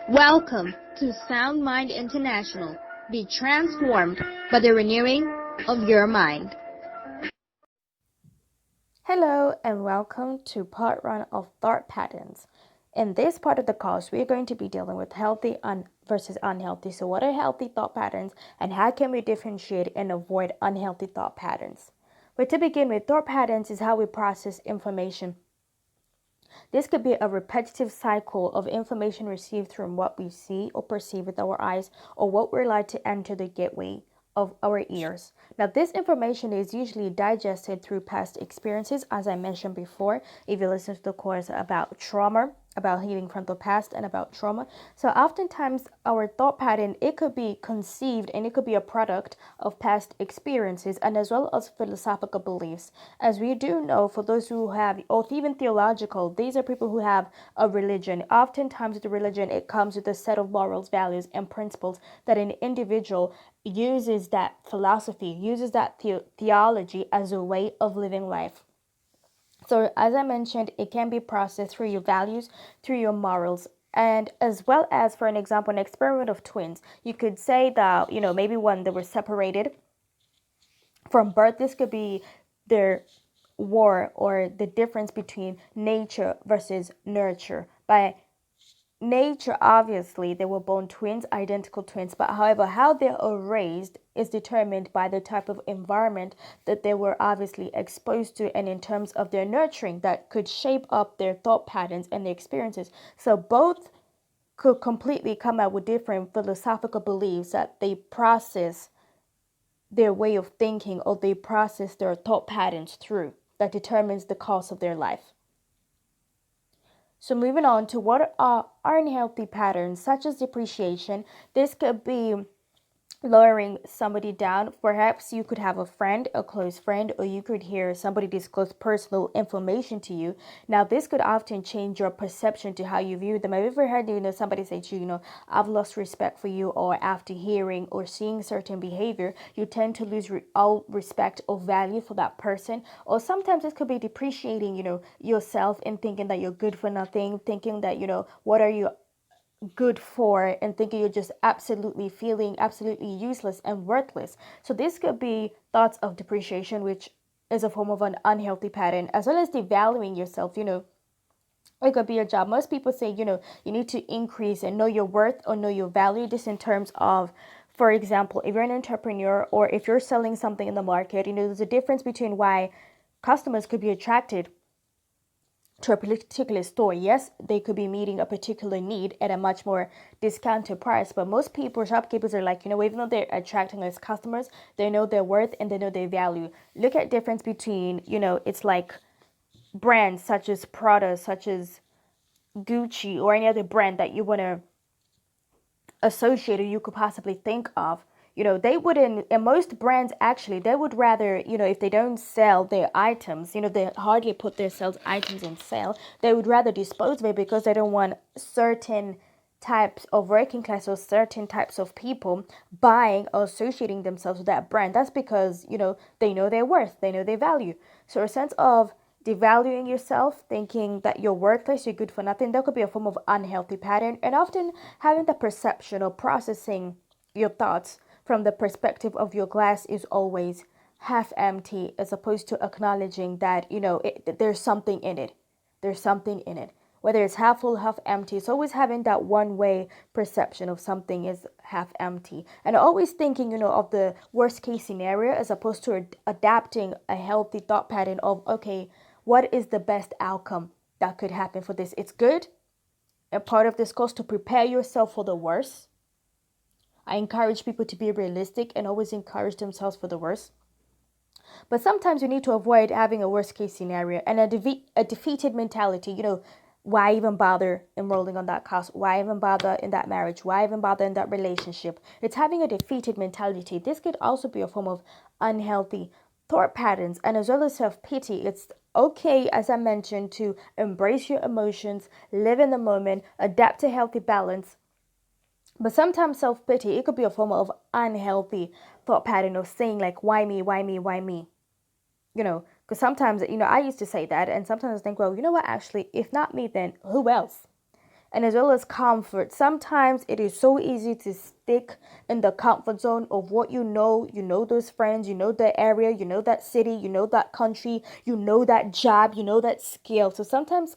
Welcome to Sound Mind International. Be transformed by the renewing of your mind. Hello and welcome to part 1 of thought patterns. In this part of the course, we're going to be dealing with healthy versus unhealthy. So what are healthy thought patterns and how can we differentiate and avoid unhealthy thought patterns? But to begin with, thought patterns is how we process information. This could be a repetitive cycle of information received from what we see or perceive with our eyes or what we're allowed to enter the gateway of our ears. Now, this information is usually digested through past experiences, as I mentioned before. If you listen to the course about trauma, about healing from the past and about trauma. So oftentimes our thought pattern, it could be conceived and it could be a product of past experiences and as well as philosophical beliefs. As we do know, for those who have, or even theological, these are people who have a religion. Oftentimes the religion, it comes with a set of morals, values, and principles that an individual uses that philosophy, uses that theology as a way of living life. So as I mentioned, it can be processed through your values, through your morals, and as well as, for an example, an experiment of twins. You could say that, maybe when they were separated from birth, this could be their war or the difference between nature versus nurture. By nature, obviously, they were born twins, identical twins, but however, how they are raised is determined by the type of environment that they were obviously exposed to, and in terms of their nurturing, that could shape up their thought patterns and their experiences. So both could completely come out with different philosophical beliefs that they process their way of thinking or they process their thought patterns through, that determines the course of their life. So moving on to what are unhealthy patterns, such as depreciation. This could be lowering somebody down. Perhaps you could have a friend, a close friend, or you could hear somebody disclose personal information to you. Now, this could often change your perception to how you view them. Have you ever heard, somebody say to you, I've lost respect for you, or after hearing or seeing certain behavior, you tend to lose all respect or value for that person. Or sometimes it could be depreciating, yourself and thinking that you're good for nothing, thinking that, what are you good for, and thinking you're just feeling absolutely useless and worthless. So this could be thoughts of depreciation, which is a form of an unhealthy pattern, as well as devaluing yourself. It could be your job. Most people say, you need to increase and know your worth or know your value. This in terms of, for example, if you're an entrepreneur or if you're selling something in the market, there's a difference between why customers could be attracted to a particular store. Yes, they could be meeting a particular need at a much more discounted price, but most people, shopkeepers, are like, even though they're attracting less customers, they know their worth and they know their value. Look at difference between, it's like brands such as Prada, such as Gucci, or any other brand that you want to associate or you could possibly think of. They wouldn't, and most brands actually, they would rather, if they don't sell their items, they hardly put their sales items on sale. They would rather dispose of it because they don't want certain types of working class or certain types of people buying or associating themselves with that brand. That's because, they know their worth, they know their value. So a sense of devaluing yourself, thinking that you're worthless, you're good for nothing, that could be a form of unhealthy pattern. And often having the perception or processing your thoughts from the perspective of your glass is always half empty, as opposed to acknowledging that, there's something in it. There's something in it. Whether it's half full, half empty, it's always having that one-way perception of something is half empty. And always thinking, of the worst case scenario, as opposed to adapting a healthy thought pattern of, okay, what is the best outcome that could happen for this? It's good. And part of this course to prepare yourself for the worst. I encourage people to be realistic and always encourage themselves for the worst. But sometimes you need to avoid having a worst case scenario and a defeated mentality. Why even bother enrolling on that course? Why even bother in that marriage? Why even bother in that relationship? It's having a defeated mentality. This could also be a form of unhealthy thought patterns, and as well as self-pity. It's okay, as I mentioned, to embrace your emotions, live in the moment, adapt to healthy balance. But sometimes self-pity, it could be a form of unhealthy thought pattern of saying like, why me, why me, why me? Because sometimes, I used to say that, and sometimes I think, well, you know what, actually, if not me, then who else? and as well as comfort. Sometimes it is so easy to stick in the comfort zone of what you know those friends, you know the area, you know that city, you know that country, you know that job, you know that skill. So sometimes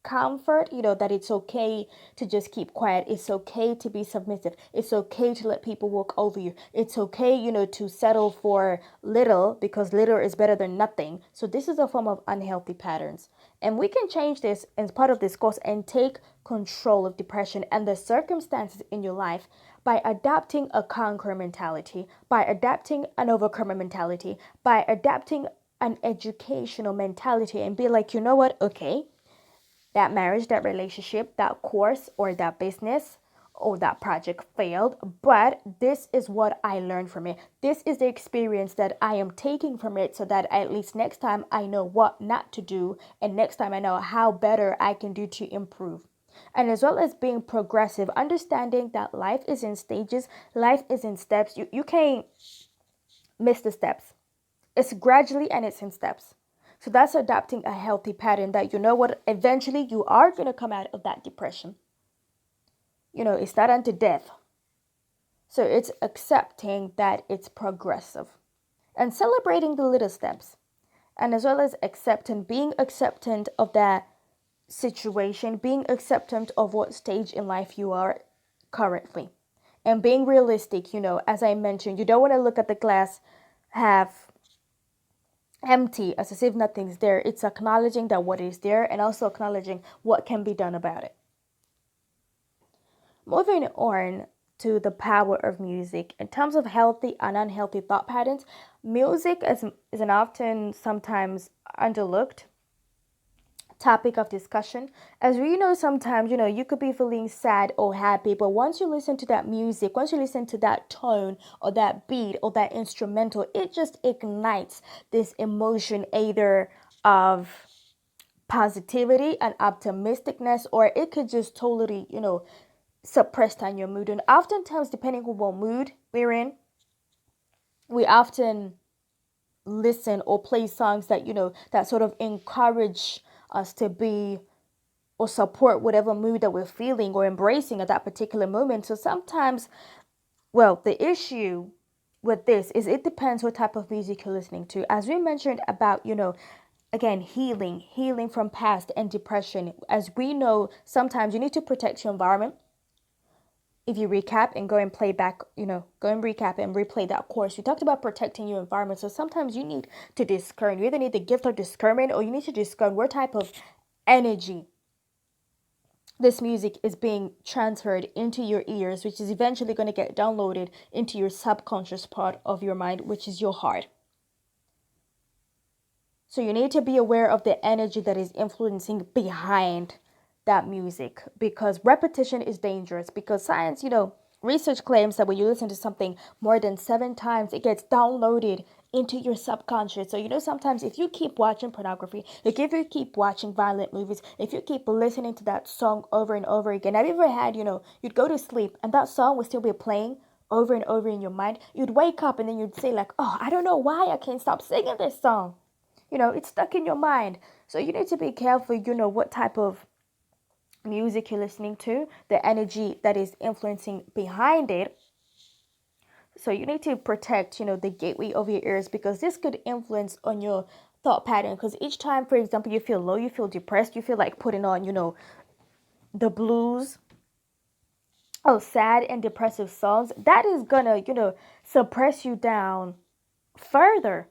comfort, that it's okay to just keep quiet. It's okay to be submissive. It's okay to let people walk over you. It's okay, to settle for little because little is better than nothing. So this is a form of unhealthy patterns. And we can change this as part of this course and take control of depression and the circumstances in your life by adapting a conqueror mentality, by adapting an overcomer mentality, by adapting an educational mentality and be like, you know what? Okay, that marriage, that relationship, that course, or that business, or that project failed, but this is what I learned from it. This is the experience that I am taking from it so that at least next time I know what not to do, and next time I know how better I can do to improve. And as well as being progressive, understanding that life is in stages, life is in steps. You can't miss the steps. It's gradually and it's in steps. So that's adopting a healthy pattern that you know what, eventually you are going to come out of that depression. It's not unto death. So it's accepting that it's progressive and celebrating the little steps. And as well as being acceptant of that situation, being acceptant of what stage in life you are currently. And being realistic, as I mentioned, you don't want to look at the glass half empty as if nothing's there. It's acknowledging that what is there and also acknowledging what can be done about it. Moving on to the power of music. In terms of healthy and unhealthy thought patterns, music is an often sometimes underlooked topic of discussion. As we know, sometimes, you could be feeling sad or happy, but once you listen to that music, once you listen to that tone or that beat or that instrumental, it just ignites this emotion either of positivity and optimisticness, or it could just totally, suppress down your mood. And oftentimes, depending on what mood we're in, we often listen or play songs that, that sort of encourage us to be or support whatever mood that we're feeling or embracing at that particular moment. So sometimes, the issue with this is it depends what type of music you're listening to. As we mentioned about, again, healing from past and depression. As we know, sometimes you need to protect your environment. If you recap and go and play back, go and recap and replay that course, we talked about protecting your environment. So sometimes you need to discern. You either need the gift of discernment or you need to discern what type of energy this music is being transferred into your ears, which is eventually going to get downloaded into your subconscious part of your mind, which is your heart. So you need to be aware of the energy that is influencing behind that music, because repetition is dangerous. Because science, research claims that when you listen to something more than 7 times, it gets downloaded into your subconscious. So, sometimes if you keep watching pornography, like if you keep watching violent movies, if you keep listening to that song over and over again, have you ever had, you'd go to sleep and that song would still be playing over and over in your mind? You'd wake up and then you'd say like, oh, I don't know why I can't stop singing this song. It's stuck in your mind. So you need to be careful, what type of music you're listening to, the energy that is influencing behind it. So you need to protect, the gateway of your ears, because this could influence on your thought pattern. Because each time, for example, you feel low, you feel depressed, you feel like putting on, the blues or sad and depressive songs, that is gonna, suppress you down further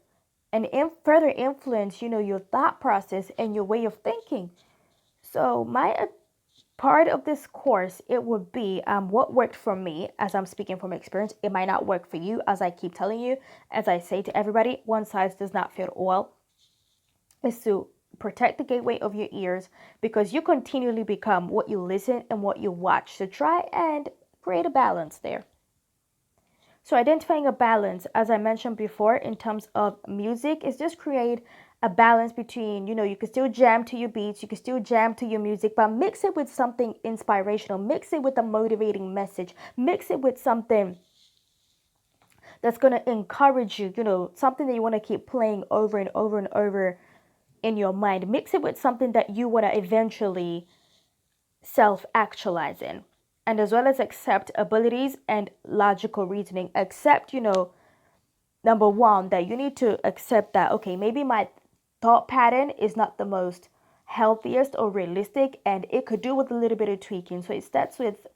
and further influence, your thought process and your way of thinking. So my part of this course, it would be what worked for me, as I'm speaking from experience. It might not work for you, as I keep telling you. As I say to everybody, one size does not fit all. Is to protect the gateway of your ears, because you continually become what you listen and what you watch. So try and create a balance there. So identifying a balance, as I mentioned before, in terms of music, is just create a balance between, you can still jam to your beats, you can still jam to your music, but mix it with something inspirational, mix it with a motivating message, mix it with something that's going to encourage you, something that you want to keep playing over and over and over in your mind. Mix it with something that you want to eventually self-actualizing, and as well as accept abilities and logical reasoning. Accept, number one, that you need to accept that, okay, maybe my thought pattern is not the most healthiest or realistic, and it could do with a little bit of tweaking. So it starts with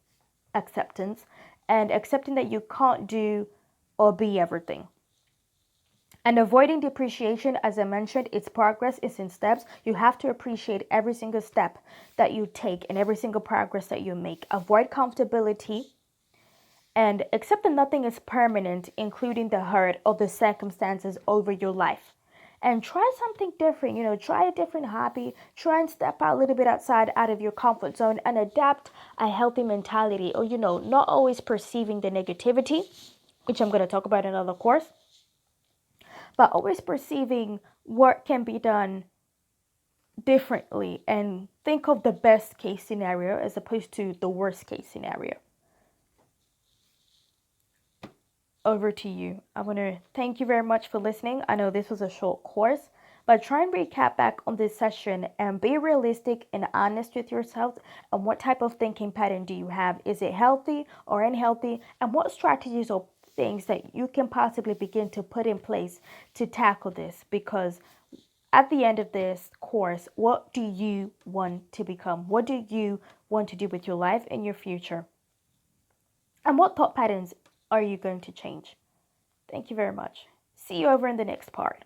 acceptance and accepting that you can't do or be everything. And avoiding depreciation, as I mentioned, it's progress, it's in steps. You have to appreciate every single step that you take and every single progress that you make. Avoid comfortability and accept that nothing is permanent, including the hurt or the circumstances over your life. And try something different, try a different hobby, try and step out a little bit out of your comfort zone and adapt a healthy mentality, or, not always perceiving the negativity, which I'm going to talk about in another course, but always perceiving what can be done differently and think of the best case scenario as opposed to the worst case scenario. Over to you. I want to thank you very much for listening. I know this was a short course, but try and recap back on this session and be realistic and honest with yourself. And what type of thinking pattern do you have? Is it healthy or unhealthy? And what strategies or things that you can possibly begin to put in place to tackle this? Because at the end of this course, what do you want to become? What do you want to do with your life and your future? And what thought patterns are you going to change? Thank you very much. See you over in the next part.